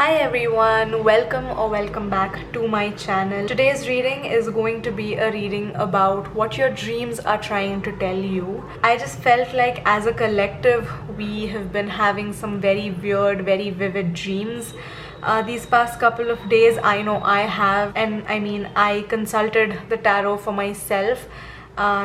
Hi everyone, welcome back to my channel. Today's reading is going to be a reading about what your dreams are trying to tell you. I just felt like as a collective we have been having some very weird, very vivid dreams these past couple of days. I know I have, and I consulted the tarot for myself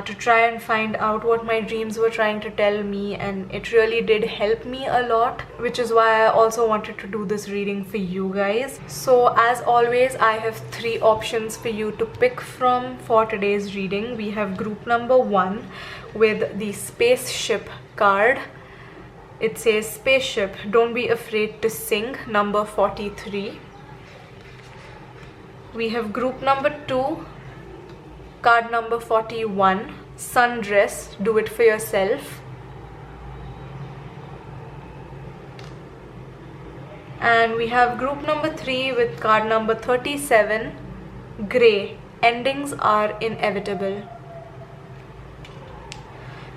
to try and find out what my dreams were trying to tell me, and it really did help me a lot, which is why I also wanted to do this reading for you guys. So as always, I have three options for you to pick from for today's reading. We have group number 1 with the spaceship card. It says spaceship, don't be afraid to sing, number 43. We have group number 2, card number 41, sundress, do it for yourself. And we have group number 3 with card number 37, gray, endings are inevitable.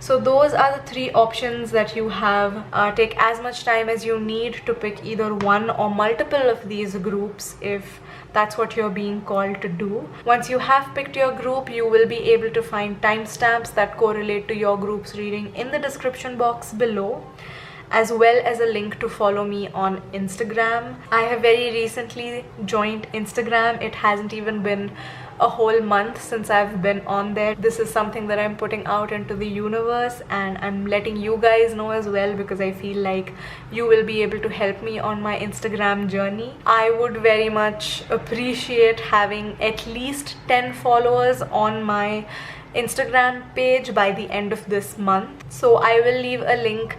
So those are the three options that you have. Take as much time as you need to pick either one or multiple of these groups if that's what you're being called to do. Once you have picked your group, you will be able to find timestamps that correlate to your group's reading in the description box below, as well as a link to follow me on Instagram. I have very recently joined Instagram. It hasn't even been a whole month since I've been on there. This is something that I'm putting out into the universe, and I'm letting you guys know as well because I feel like you will be able to help me on my Instagram journey. I would very much appreciate having at least 10 followers on my Instagram page by the end of this month. So I will leave a link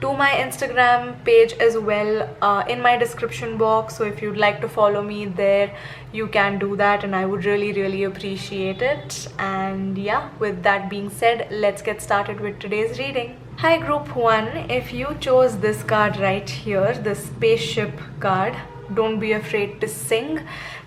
to my Instagram page as well in my description box. So if you'd like to follow me there, you can do that, and I would really appreciate it. And yeah, with that being said, let's get started with today's reading. Hi group 1, if you chose this card right here, the spaceship card, don't be afraid to sing,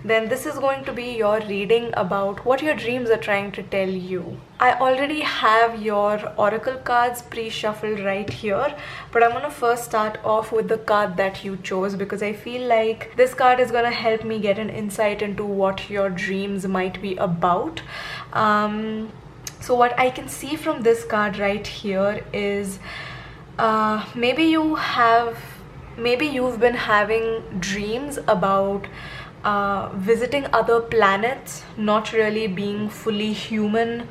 then this is going to be your reading about what your dreams are trying to tell you. I already have your oracle cards pre-shuffled right here, but I'm gonna first start off with the card that you chose because I feel like this card is gonna help me get an insight into what your dreams might be about. So what I can see from this card right here is maybe you've been having dreams about visiting other planets, not really being fully human,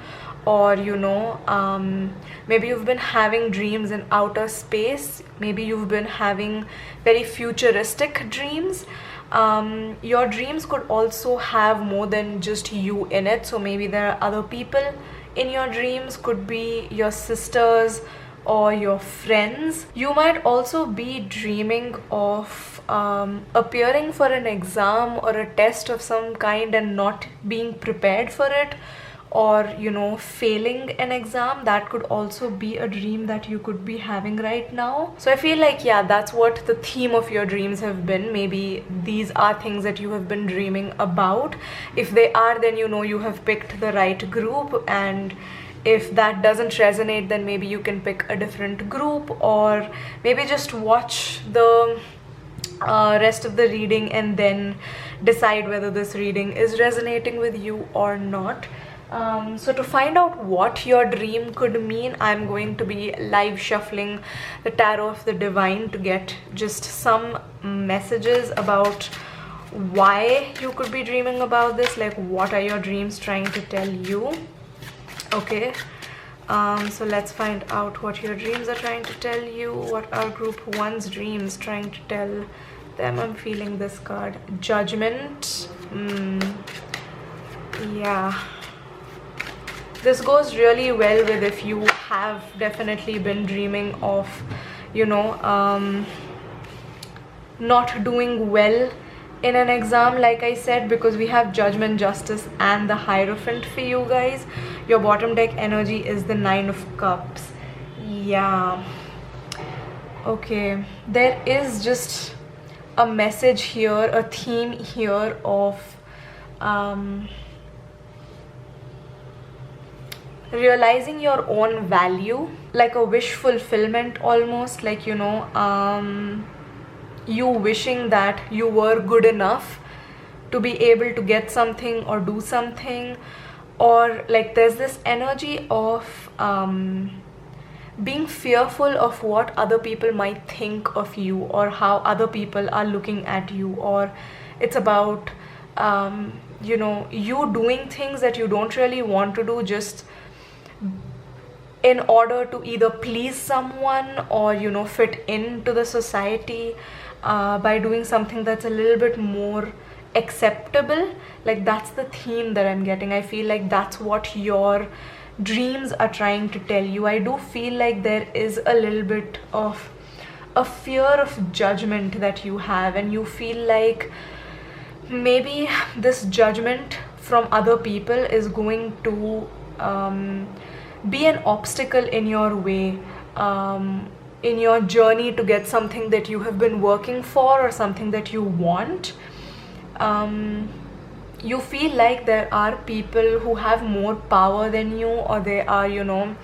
or maybe you've been having dreams in outer space. Maybe you've been having very futuristic dreams. Your dreams could also have more than just you in it, so maybe there are other people in your dreams, could be your sisters or your friends. You might also be dreaming of appearing for an exam or a test of some kind and not being prepared for it, or failing an exam. That could also be a dream that you could be having right now. So I feel like, yeah, that's what the theme of your dreams have been. Maybe these are things that you have been dreaming about. If they are, then you have picked the right group, and if that doesn't resonate, then maybe you can pick a different group, or maybe just watch the rest of the reading and then decide whether this reading is resonating with you or not. So to find out what your dream could mean, I'm going to be live shuffling the Tarot of the Divine to get just some messages about why you could be dreaming about this, like what are your dreams trying to tell you. Okay, so let's find out what your dreams are trying to tell you. What are group 1's dreams trying to tell them? I'm feeling this card, Judgment. Yeah, this goes really well with if you have definitely been dreaming of not doing well in an exam, like I said, because we have Judgment, Justice and the Hierophant for you guys. Your bottom deck energy is the 9 of Cups. Yeah, okay, there is just a message here, a theme here of realizing your own value, like a wish fulfillment almost, like you wishing that you were good enough to be able to get something or do something, or like there's this energy of being fearful of what other people might think of you or how other people are looking at you, or it's about you know, you doing things that you don't really want to do just in order to either please someone or, you know, fit into the society, by doing something that's a little bit more acceptable. Like that's the theme that I'm getting. I feel like that's what your dreams are trying to tell you. I do feel like there is a little bit of a fear of judgment that you have, and you feel like maybe this judgment from other people is going to be an obstacle in your way, in your journey to get something that you have been working for or something that you want. You feel like there are people who have more power than you, or they are, you know,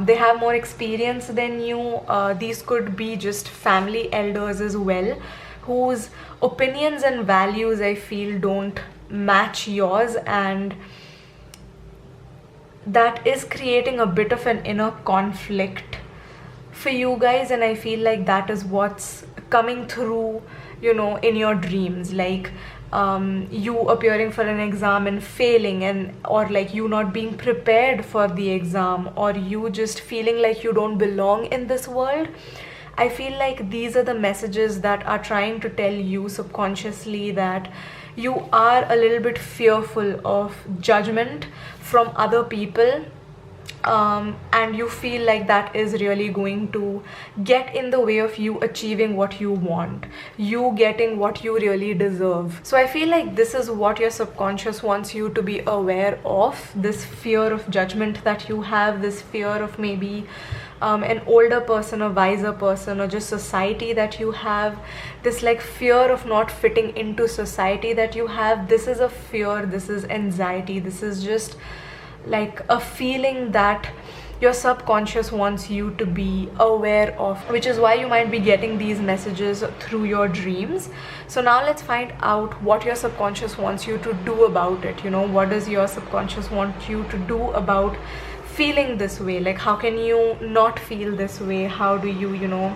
they have more experience than you. These could be just family elders as well, whose opinions and values I feel don't match yours, and that is creating a bit of an inner conflict for you guys. And I feel like that is what's coming through, you know, in your dreams. Like you appearing for an exam and failing, and or like you not being prepared for the exam, or you just feeling like you don't belong in this world. I feel like these are the messages that are trying to tell you subconsciously that you are a little bit fearful of judgment from other people, and you feel like that is really going to get in the way of you achieving what you want, you getting what you really deserve. So I feel like this is what your subconscious wants you to be aware of, this fear of judgment that you have, this fear of maybe an older person, a wiser person, or just society that you have, this like fear of not fitting into society that you have. This is a fear, this is anxiety, this is just like a feeling that your subconscious wants you to be aware of, which is why you might be getting these messages through your dreams. So now let's find out what your subconscious wants you to do about it. You know, what does your subconscious want you to do about feeling this way? Like how can you not feel this way? How do you, you know,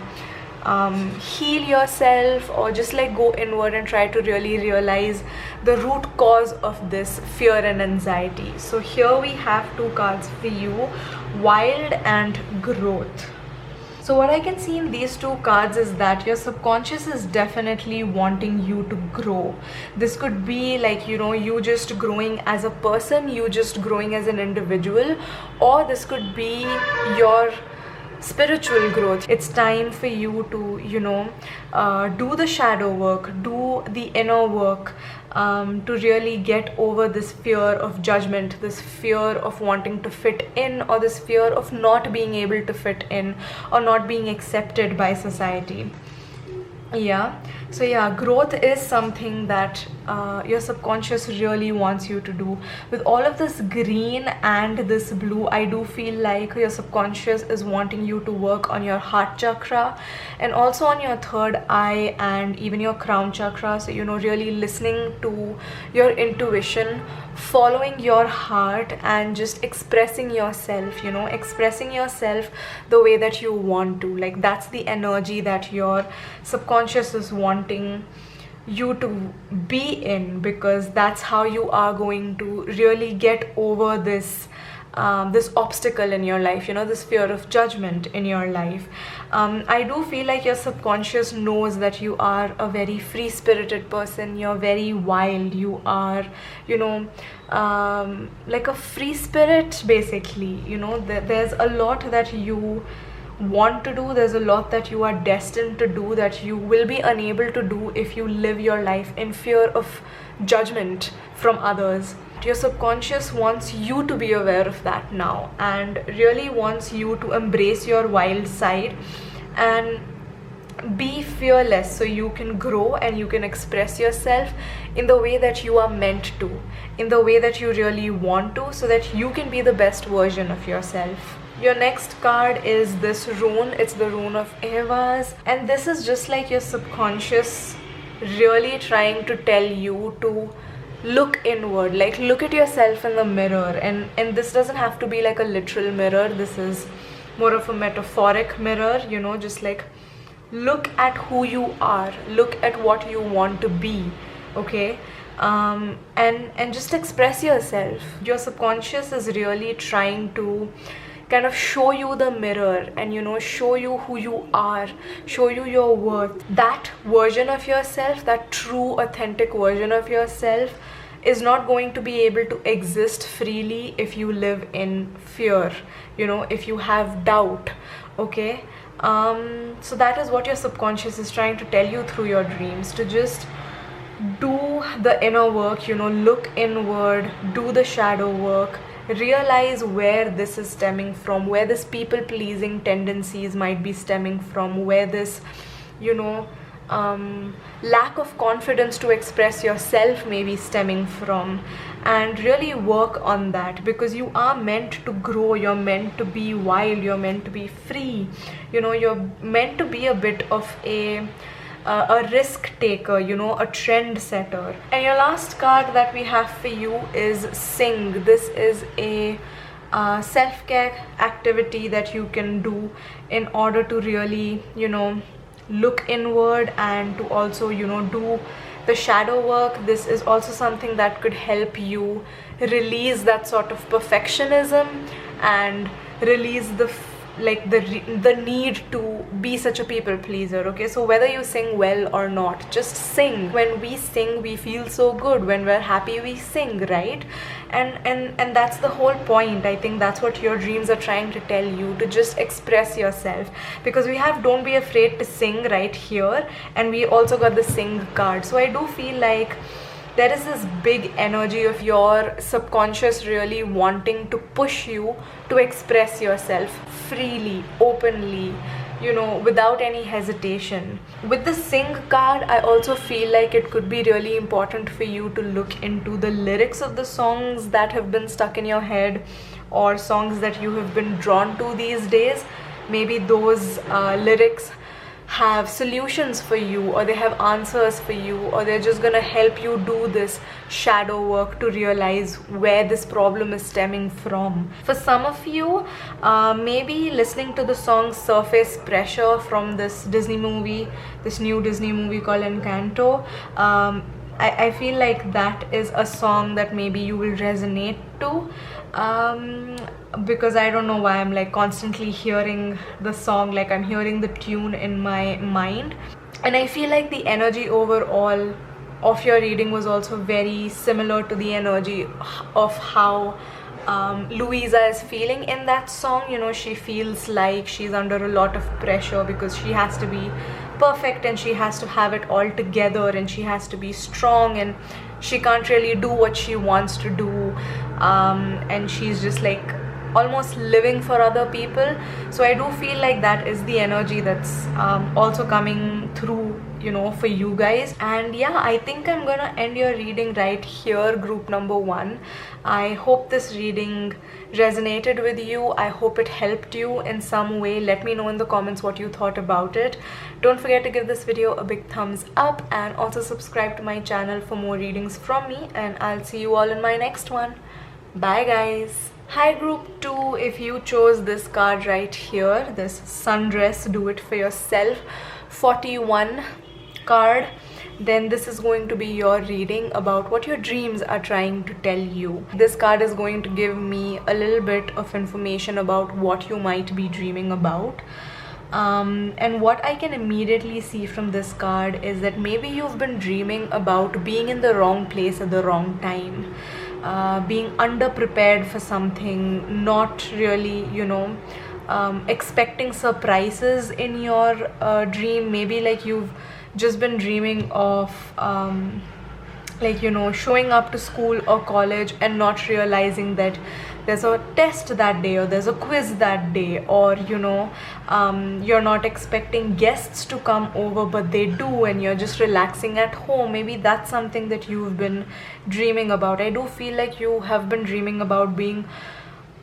heal yourself, or just like go inward and try to really realize the root cause of this fear and anxiety? So here we have two cards for you, Wild and Growth. So what I can see in these two cards is that your subconscious is definitely wanting you to grow. This could be like, you know, you just growing as a person, you just growing as an individual, or this could be your spiritual growth. It's time for you to, you know, do the shadow work, do the inner work, to really get over this fear of judgment, this fear of wanting to fit in, or this fear of not being able to fit in or not being accepted by society. Yeah, so yeah, growth is something that your subconscious really wants you to do. With all of this green and this blue, I do feel like your subconscious is wanting you to work on your heart chakra and also on your third eye and even your crown chakra. So, you know, really listening to your intuition, following your heart, and just expressing yourself, you know, expressing yourself the way that you want to. Like that's the energy that your subconscious is wanting you to be in, because that's how you are going to really get over this this obstacle in your life, you know, this fear of judgment in your life. I do feel like your subconscious knows that you are a very free-spirited person, you're very wild, you are, you know, like a free spirit basically. You know, there's a lot that you want to do, there's a lot that you are destined to do that you will be unable to do if you live your life in fear of judgment from others. Your subconscious wants you to be aware of that now and really wants you to embrace your wild side and be fearless, so you can grow and you can express yourself in the way that you are meant to, in the way that you really want to, so that you can be the best version of yourself. Your next card is this rune. It's the rune of Evas, and this is just like your subconscious really trying to tell you to look inward, like look at yourself in the mirror. And this doesn't have to be like a literal mirror. This is more of a metaphoric mirror, you know, just like look at who you are, look at what you want to be, okay? And just express yourself. Your subconscious is really trying to kind of show you the mirror and, you know, show you who you are, show you your worth. That version of yourself, that true authentic version of yourself, is not going to be able to exist freely if you live in fear, you know, if you have doubt, okay? So that is what your subconscious is trying to tell you through your dreams, to just do the inner work, you know, look inward, do the shadow work, realize where this is stemming from, where this people pleasing tendencies might be stemming from, where this, you know, lack of confidence to express yourself may be stemming from, and really work on that, because you are meant to grow, you're meant to be wild, you're meant to be free, you know, you're meant to be a bit of a risk taker, you know, a trend setter. And your last card that we have for you is Sing. This is a self-care activity that you can do in order to really, you know, look inward and to also, you know, do the shadow work. This is also something that could help you release that sort of perfectionism and release the the need to be such a people pleaser, okay? So whether you sing well or not, just sing. When we sing, we feel so good. When we're happy, we sing, right? And that's the whole point. I think that's what your dreams are trying to tell you, to just express yourself, because we have don't be afraid to sing right here, and we also got the sing card. So I do feel like there is this big energy of your subconscious really wanting to push you to express yourself freely, openly, you know, without any hesitation. With the Sing card, I also feel like it could be really important for you to look into the lyrics of the songs that have been stuck in your head, or songs that you have been drawn to these days. Maybe those lyrics have solutions for you, or they have answers for you, or they're just gonna help you do this shadow work to realize where this problem is stemming from. For some of you, maybe listening to the song Surface Pressure from this Disney movie, this new Disney movie called Encanto, I feel like that is a song that maybe you will resonate to, because I don't know why I'm like constantly hearing the song, like I'm hearing the tune in my mind. And I feel like the energy overall of your reading was also very similar to the energy of how Louisa is feeling in that song. You know, she feels like she's under a lot of pressure because she has to be perfect and she has to have it all together and she has to be strong, and she can't really do what she wants to do, and she's just like almost living for other people. So I do feel like that is the energy that's also coming through, you know, for you guys. And yeah, I think I'm gonna end your reading right here, group number 1. I hope this reading resonated with you. I hope it helped you in some way. Let me know in the comments what you thought about it. Don't forget to give this video a big thumbs up and also subscribe to my channel for more readings from me, and I'll see you all in my next one. Bye guys. Hi group 2, if you chose this card right here, this Sundress Do It For Yourself 41 card, then this is going to be your reading about what your dreams are trying to tell you. This card is going to give me a little bit of information about what you might be dreaming about. And what I can immediately see from this card is that maybe you've been dreaming about being in the wrong place at the wrong time, being underprepared for something, not really, you know, expecting surprises in your dream. Maybe like you've just been dreaming of like, you know, showing up to school or college and not realizing that there's a test that day or there's a quiz that day, or you know, you're not expecting guests to come over but they do and you're just relaxing at home. Maybe that's something that you've been dreaming about. I do feel like you have been dreaming about being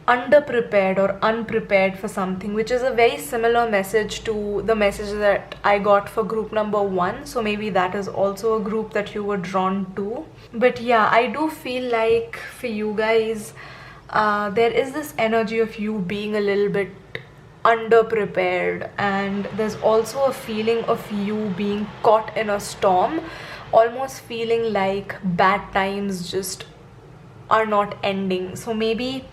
underprepared or unprepared for something, which is a very similar message to the message that I got for group number 1. So maybe that is also a group that you were drawn to. But yeah, I do feel like for you guys, there is this energy of you being a little bit underprepared, and there's also a feeling of you being caught in a storm, almost feeling like bad times just are not ending. So maybe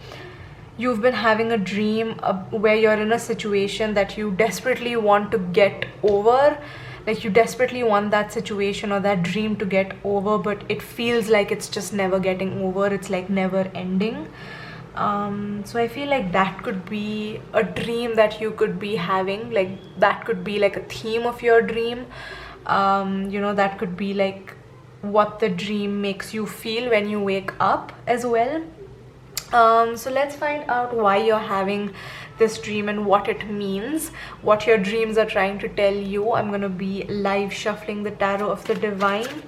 you've been having a dream where you're in a situation that you desperately want to get over, like you desperately want that situation or that dream to get over, but it feels like it's just never getting over, it's like never ending. So I feel like that could be a dream that you could be having, like that could be like a theme of your dream. You know, that could be like what the dream makes you feel when you wake up as well. So let's find out why you're having this dream and what it means, what your dreams are trying to tell you. I'm gonna be live shuffling the tarot of the divine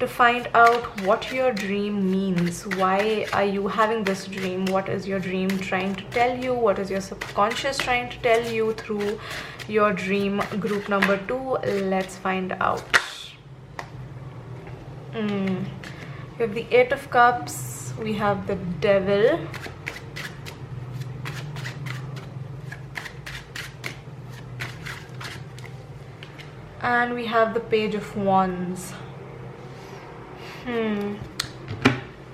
to find out what your dream means. Why are you having this dream? What is your dream trying to tell you? What is your subconscious trying to tell you through your dream? Group number 2, let's find out. We have the 8 of Cups, we have the Devil, and we have the Page of Wands.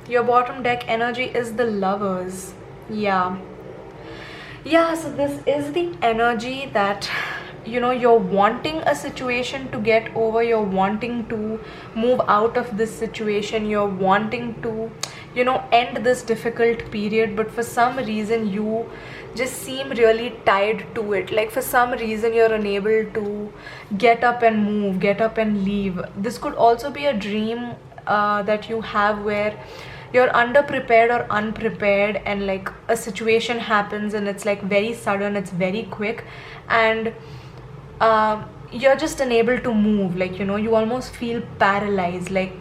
Your bottom deck energy is the Lovers. Yeah, so this is the energy that, you know, you're wanting a situation to get over, you're wanting to move out of this situation, you're wanting to, you know, end this difficult period, but for some reason you just seem really tied to it. Like for some reason you're unable to get up and move, get up and leave. This could also be a dream that you have where you're underprepared or unprepared, and like a situation happens and it's like very sudden, it's very quick, and you're just unable to move. Like, you know, you almost feel paralyzed. Like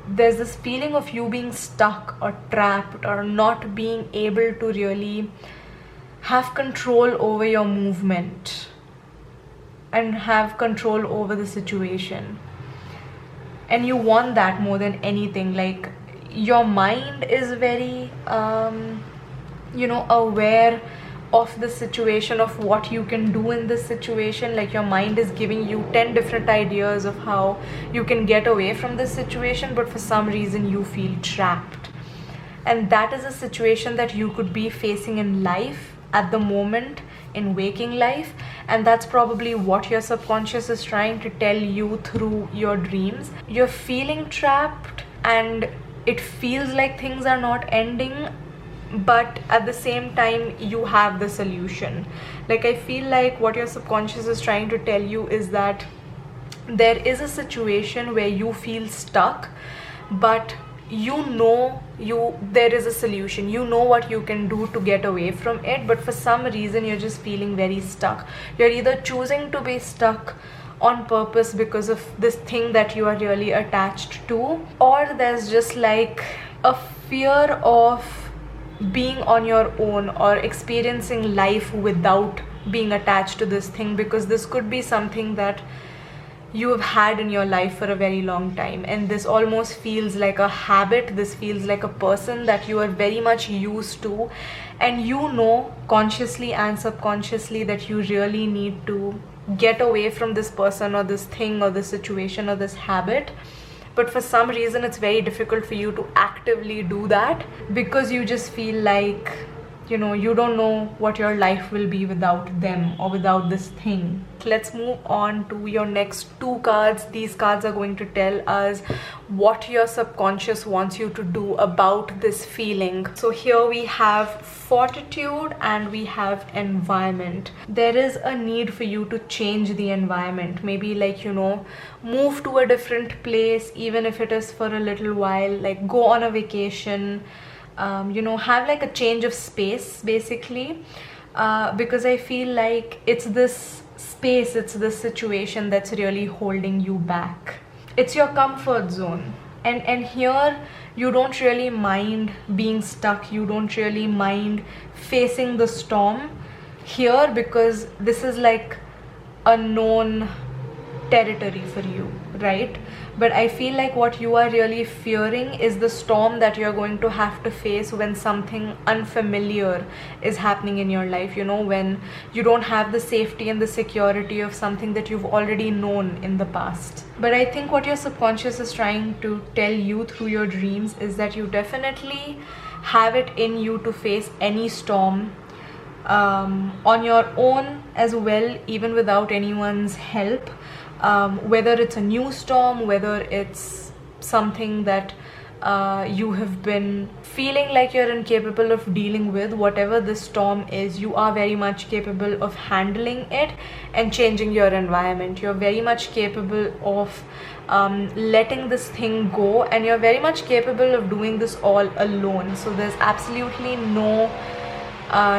there's this feeling of you being stuck or trapped or not being able to really have control over your movement and have control over the situation. And you want that more than anything. Like your mind is very you know, aware of the situation, of what you can do in this situation. Like your mind is giving you 10 different ideas of how you can get away from this situation, but for some reason you feel trapped. And that is a situation that you could be facing in life at the moment, in waking life, and that's probably what your subconscious is trying to tell you through your dreams. You're feeling trapped and it feels like things are not ending, but at the same time you have the solution. Like I feel like what your subconscious is trying to tell you is that there is a situation where you feel stuck, but you know there is a solution, you know what you can do to get away from it, but for some reason you're just feeling very stuck. You're either choosing to be stuck on purpose because of this thing that you are really attached to, or there's just like a fear of being on your own or experiencing life without being attached to this thing, because this could be something that you have had in your life for a very long time, and this almost feels like a habit. This feels like a person that you are very much used to, and you know consciously and subconsciously that you really need to get away from this person or this thing or this situation or this habit, but for some reason it's very difficult for you to actively do that because you just feel like, you know, you don't know what your life will be without them or without this thing. Let's move on to your next 2 cards. These cards are going to tell us what your subconscious wants you to do about this feeling. So here we have fortitude and we have environment. There is a need for you to change the environment. Maybe like, you know, move to a different place, even if it is for a little while, like go on a vacation, you know, have like a change of space basically, because I feel like it's this space, it's this situation that's really holding you back. It's your comfort zone, and here you don't really mind being stuck, you don't really mind facing the storm here, because this is like a known territory for you, right? But I feel like what you are really fearing is the storm that you're going to have to face when something unfamiliar is happening in your life, you know, when you don't have the safety and the security of something that you've already known in the past. But I think what your subconscious is trying to tell you through your dreams is that you definitely have it in you to face any storm on your own as well, even without anyone's help. Whether it's a new storm, whether it's something that you have been feeling like you're incapable of dealing with, whatever this storm is, you are very much capable of handling it and changing your environment. You're very much capable of letting this thing go, and you're very much capable of doing this all alone. So there's absolutely no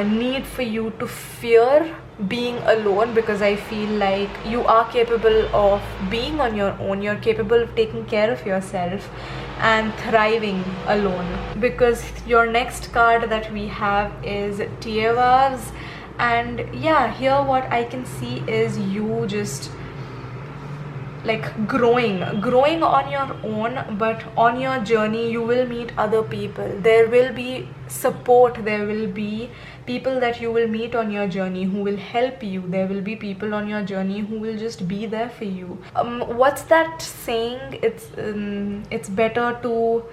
need for you to fear being alone, because I feel like you are capable of being on your own. You're capable of taking care of yourself and thriving alone. Because your next card that we have is Tievas, and yeah, here what I can see is you just like growing on your own, but on your journey you will meet other people. There will be support, there will be people that you will meet on your journey who will help you. There will be people on your journey who will just be there for you. What's that saying? It's better to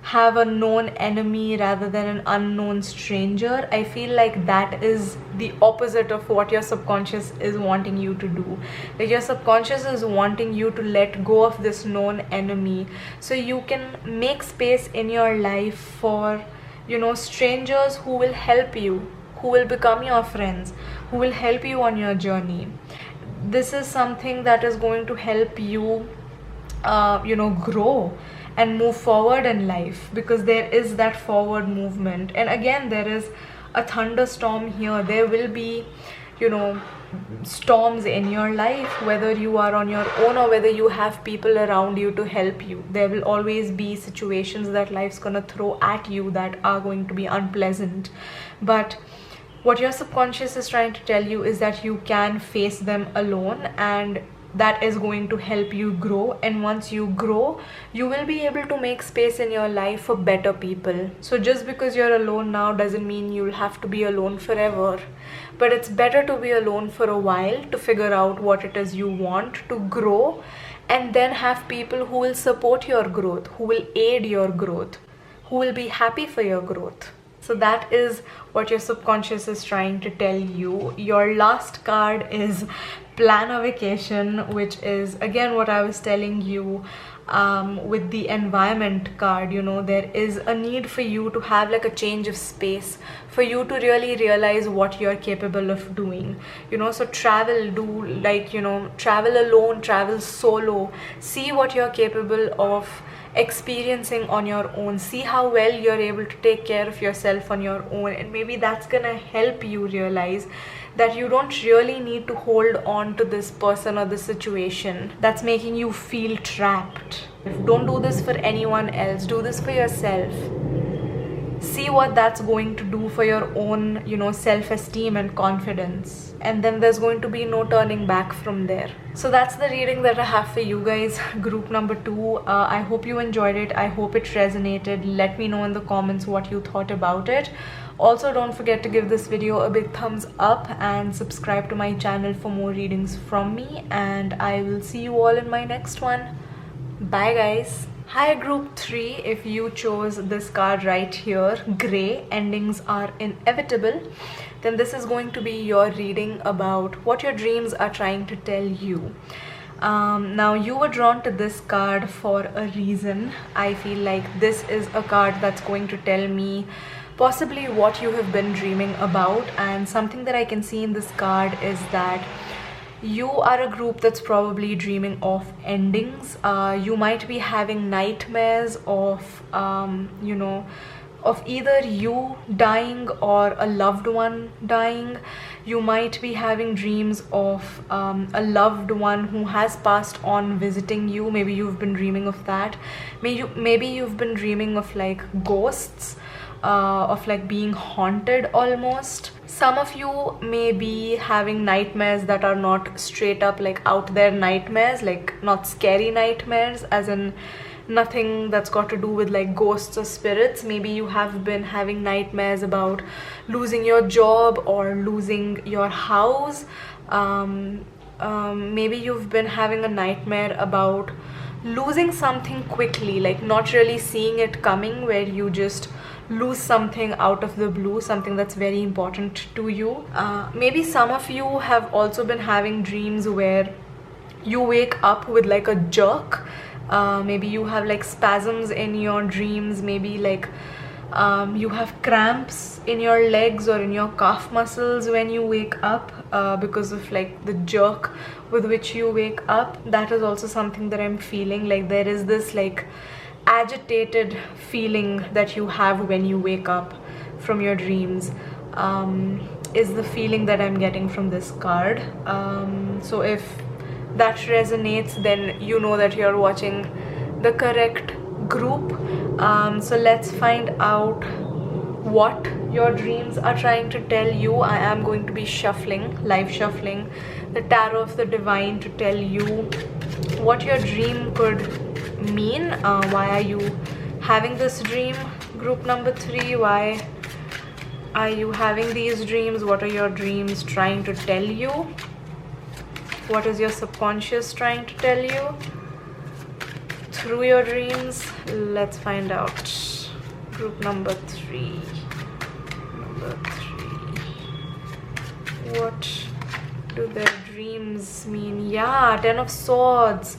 have a known enemy rather than an unknown stranger. I feel like that is the opposite of what your subconscious is wanting you to do. Like your subconscious is wanting you to let go of this known enemy so you can make space in your life for, you know, strangers who will help you, who will become your friends, who will help you on your journey. This is something that is going to help you you know, grow and move forward in life, because there is that forward movement. And again, there is a thunderstorm here. There will be, you know, storms in your life, whether you are on your own or whether you have people around you to help you. There will always be situations that life's gonna throw at you that are going to be unpleasant. But what your subconscious is trying to tell you is that you can face them alone, and that is going to help you grow. And once you grow, you will be able to make space in your life for better people. So just because you're alone now doesn't mean you'll have to be alone forever, but it's better to be alone for a while to figure out what it is you want to grow, and then have people who will support your growth, who will aid your growth, who will be happy for your growth. So that is what your subconscious is trying to tell you. Your last card is Plan a Vacation, which is again what I was telling you with the environment card. You know, there is a need for you to have like a change of space, for you to really realize what you're capable of doing. You know, so travel, do like, you know, travel alone, travel solo, see what you're capable of experiencing on your own, see how well you're able to take care of yourself on your own, and maybe that's gonna help you realize that you don't really need to hold on to this person or this situation that's making you feel trapped. Don't do this for anyone else, do this for yourself. See what that's going to do for your own, you know, self-esteem and confidence, and then there's going to be no turning back from there. So that's the reading that I have for you guys, group number 2. I hope you enjoyed it. I hope it resonated. Let me know in the comments what you thought about it. Also, don't forget to give this video a big thumbs up and subscribe to my channel for more readings from me, and I will see you all in my next one. Bye guys. Hi group 3, if you chose this card right here, Grey, Endings Are Inevitable, then this is going to be your reading about what your dreams are trying to tell you. Now you were drawn to this card for a reason. I feel like this is a card that's going to tell me possibly what you have been dreaming about, and something that I can see in this card is that you are a group that's probably dreaming of endings. You might be having nightmares of you know, of either you dying or a loved one dying. You might be having dreams of a loved one who has passed on visiting you. Maybe you've been dreaming of that. Maybe you've been dreaming of like ghosts, of like being haunted almost. Some of you may be having nightmares that are not straight up like out there nightmares, like not scary nightmares, as in nothing that's got to do with like ghosts or spirits. Maybe you have been having nightmares about losing your job or losing your house. Maybe you've been having a nightmare about losing something quickly, like not really seeing it coming, where you just lose something out of the blue, something that's very important to you. Maybe some of you have also been having dreams where you wake up with like a jerk. Maybe you have like spasms in your dreams. Maybe like you have cramps in your legs or in your calf muscles when you wake up, because of like the jerk with which you wake up. That is also something that I'm feeling. Like there is this like agitated feeling that you have when you wake up from your dreams, is the feeling that I'm getting from this card. So if that resonates, then you know that you're watching the correct group. So let's find out what your dreams are trying to tell you. I am going to be live shuffling the Tarot of the Divine to tell you what your dream could mean. Why are you having this dream? Group number 3, why are you having these dreams? What are your dreams trying to tell you? What is your subconscious trying to tell you through your dreams? Let's find out. Group number 3. What do their dreams mean? Yeah, 10 of Swords.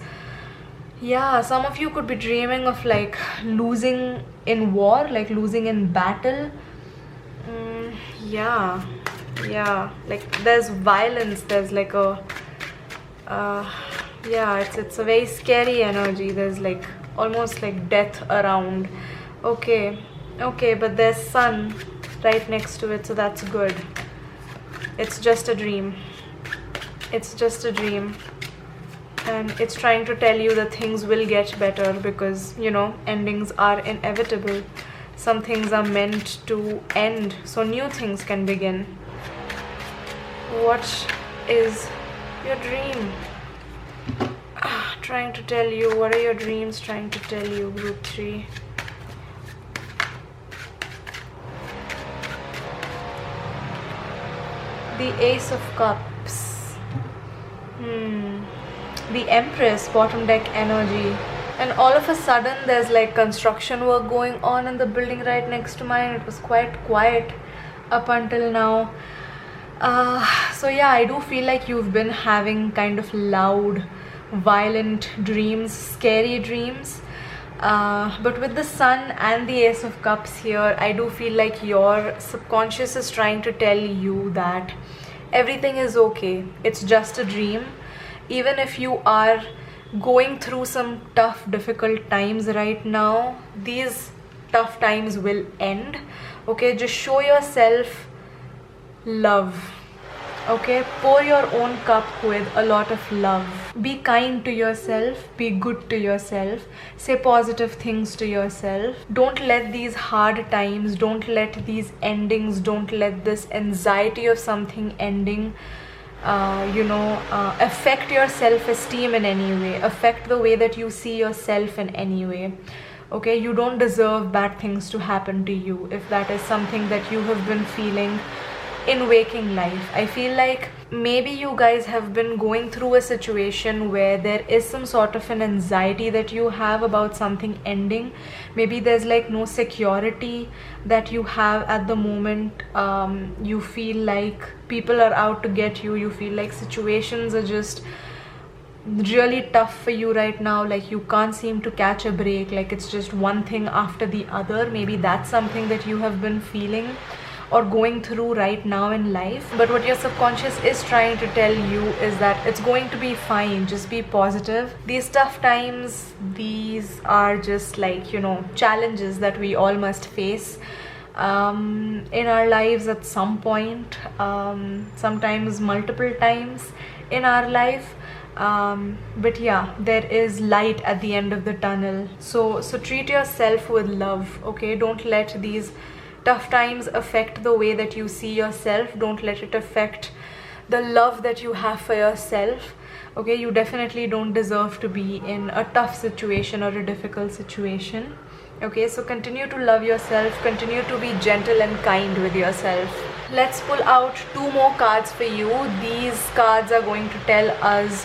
Yeah, some of you could be dreaming of like losing in war, like losing in battle. Yeah, like there's violence, there's like a yeah, it's a very scary energy. There's like almost like death around. Okay, but there's sun right next to it, so that's good. It's just a dream. And it's trying to tell you that things will get better, because you know, endings are inevitable. Some things are meant to end, so new things can begin. What is your dream trying to tell you? What are your dreams trying to tell you, group 3? The Ace of Cups. The Empress, bottom deck energy. And all of a sudden there's like construction work going on in the building right next to mine. It was quite quiet up until now. So yeah, I do feel like you've been having kind of loud, violent dreams, scary dreams. But with the Sun and the Ace of Cups here, I do feel like your subconscious is trying to tell you that everything is okay. It's just a dream. Even if you are going through some tough, difficult times right now, these tough times will end. Okay, just show yourself love. Okay, pour your own cup with a lot of love. Be kind to yourself, be good to yourself, say positive things to yourself. Don't let these hard times, don't let these endings, don't let this anxiety of something ending affect your self-esteem in any way, affect the way that you see yourself in any way. Okay, you don't deserve bad things to happen to you if that is something that you have been feeling in waking life. I feel like maybe you guys have been going through a situation where there is some sort of an anxiety that you have about something ending. Maybe there's like no security that you have at the moment. You feel like people are out to get you. You feel like situations are just really tough for you right now. Like you can't seem to catch a break. Like it's just one thing after the other. Maybe that's something that you have been feeling or going through right now in life. But what your subconscious is trying to tell you is that it's going to be fine. Just be positive. These tough times, these are just like, challenges that we all must face. in our lives at some point, sometimes multiple times in our life. But yeah, there is light at the end of the tunnel. So treat yourself with love, okay? Don't let these tough times affect the way that you see yourself. Don't let it affect the love that you have for yourself, okay? You definitely don't deserve to be in a tough situation or a difficult situation, okay? So continue to love yourself, continue to be gentle and kind with yourself. Let's pull out 2 more cards for you. These cards are going to tell us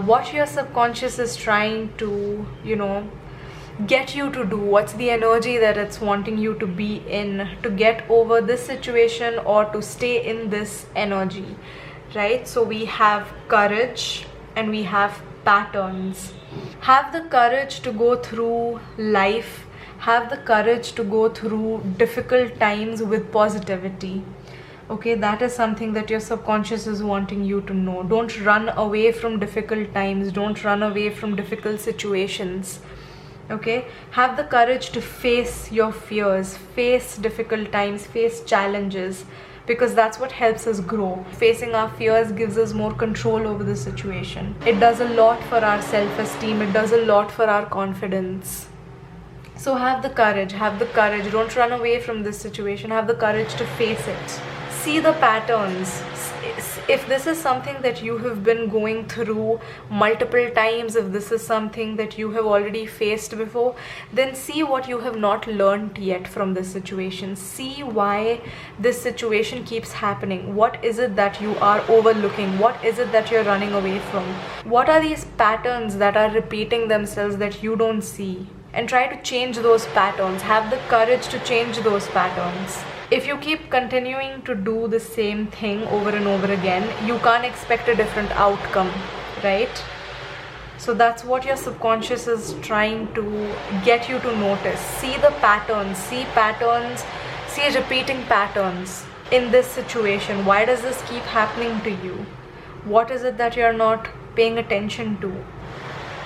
what your subconscious is trying to, get you to do. What's the energy that it's wanting you to be in to get over this situation or to stay in this energy, right? So we have courage and we have patterns. Have the courage to go through life. Have the courage to go through difficult times with positivity. Okay, that is something that your subconscious is wanting you to know. Don't run away from difficult times. Don't run away from difficult situations. Okay, have the courage to face your fears, face difficult times, face challenges, because that's what helps us grow. Facing our fears gives us more control over the situation. It does a lot for our self-esteem. It does a lot for our confidence. So have the courage, don't run away from this situation. Have the courage to face it. See the patterns. If this is something that you have been going through multiple times, if this is something that you have already faced before, then see what you have not learned yet from this situation. See why this situation keeps happening. What is it that you are overlooking? What is it that you're running away from? What are these patterns that are repeating themselves that you don't see? And try to change those patterns. Have the courage to change those patterns. If you keep continuing to do the same thing over and over again, you can't expect a different outcome, right? So that's what your subconscious is trying to get you to notice. See the patterns, see repeating patterns in this situation. Why does this keep happening to you? What is it that you're not paying attention to?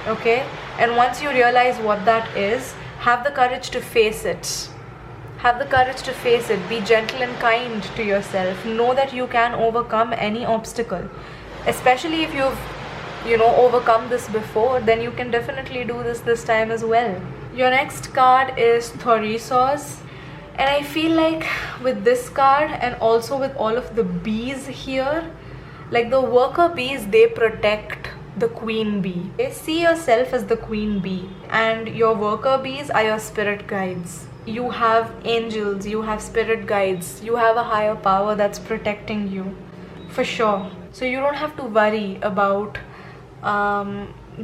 Okay? And once you realize what that is, have the courage to face it. Have the courage to face it. Be gentle and kind to yourself. Know that you can overcome any obstacle. Especially if you've, overcome this before, then you can definitely do this time as well. Your next card is Theresa's. And I feel like with this card and also with all of the bees here, like the worker bees, they protect the queen bee. Okay? See yourself as the queen bee, and your worker bees are your spirit guides. You have angels, you have spirit guides, you have a higher power that's protecting you, for sure. So you don't have to worry about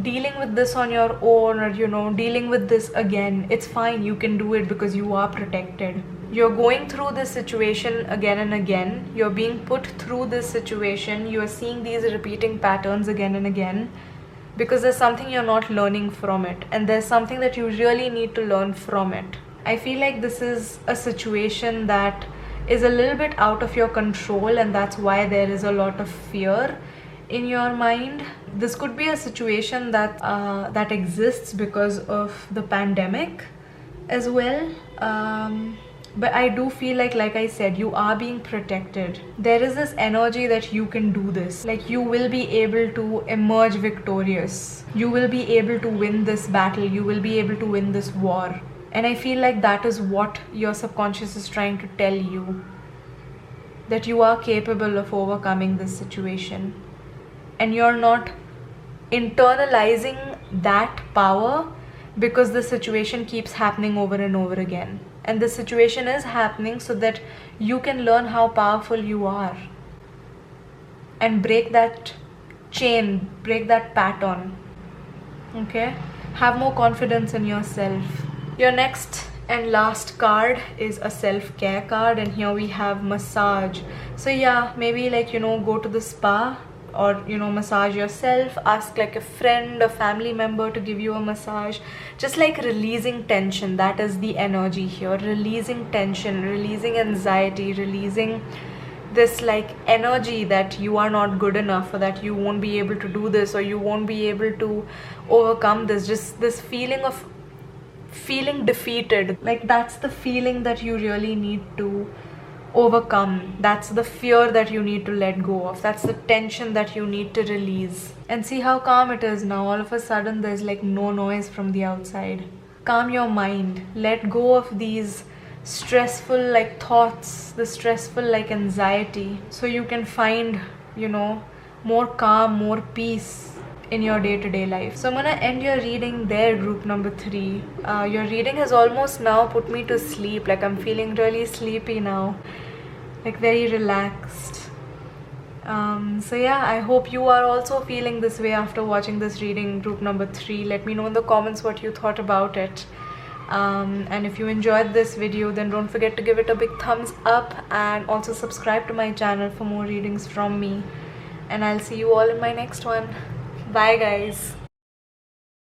dealing with this on your own, or dealing with this again. It's fine, you can do it because you are protected. You're going through this situation again and again. You're being put through this situation. You're seeing these repeating patterns again and again because there's something you're not learning from it, and there's something that you really need to learn from it. I feel like this is a situation that is a little bit out of your control, and that's why there is a lot of fear in your mind. This could be a situation that exists because of the pandemic as well. But I do feel like I said, you are being protected. There is this energy that you can do this. Like, you will be able to emerge victorious. You will be able to win this battle. You will be able to win this war. And I feel like that is what your subconscious is trying to tell you. That you are capable of overcoming this situation. And you're not internalizing that power because the situation keeps happening over and over again. And the situation is happening so that you can learn how powerful you are. And break that chain, break that pattern. Okay? Have more confidence in yourself. Your next and last card is a self-care card, and here we have massage. So yeah, maybe go to the spa, or massage yourself. Ask a friend, a family member to give you a massage. Just releasing tension. That is the energy here. Releasing tension, releasing anxiety, releasing this energy that you are not good enough, or that you won't be able to do this, or you won't be able to overcome this. Just this feeling of feeling defeated. Like that's the feeling that you really need to overcome. That's the fear that you need to let go of. That's the tension that you need to release. And see how calm it is now. All of a sudden there's like no noise from the outside. Calm your mind. Let go of these stressful like thoughts, the stressful like anxiety, so you can find, you know, more calm, more peace in your day-to-day life. So I'm gonna end your reading there, group number 3. Your reading has almost now put me to sleep. Like I'm feeling really sleepy now, like very relaxed. So yeah, I hope you are also feeling this way after watching this reading, group number 3. Let me know in the comments what you thought about it. And if you enjoyed this video, then don't forget to give it a big thumbs up and also subscribe to my channel for more readings from me. And I'll see you all in my next one. Bye guys.